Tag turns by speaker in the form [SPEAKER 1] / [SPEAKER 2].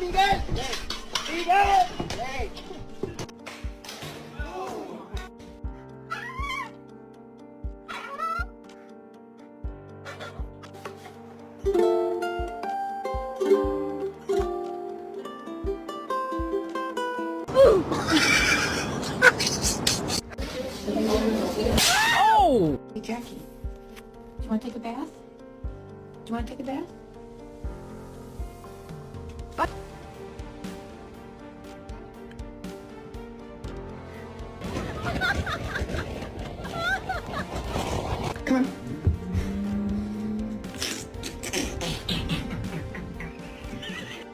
[SPEAKER 1] Miguel! Miguel!
[SPEAKER 2] Oh!
[SPEAKER 3] Hey, Jackie, do you want to take a bath? Do you want to take a bath? Come on.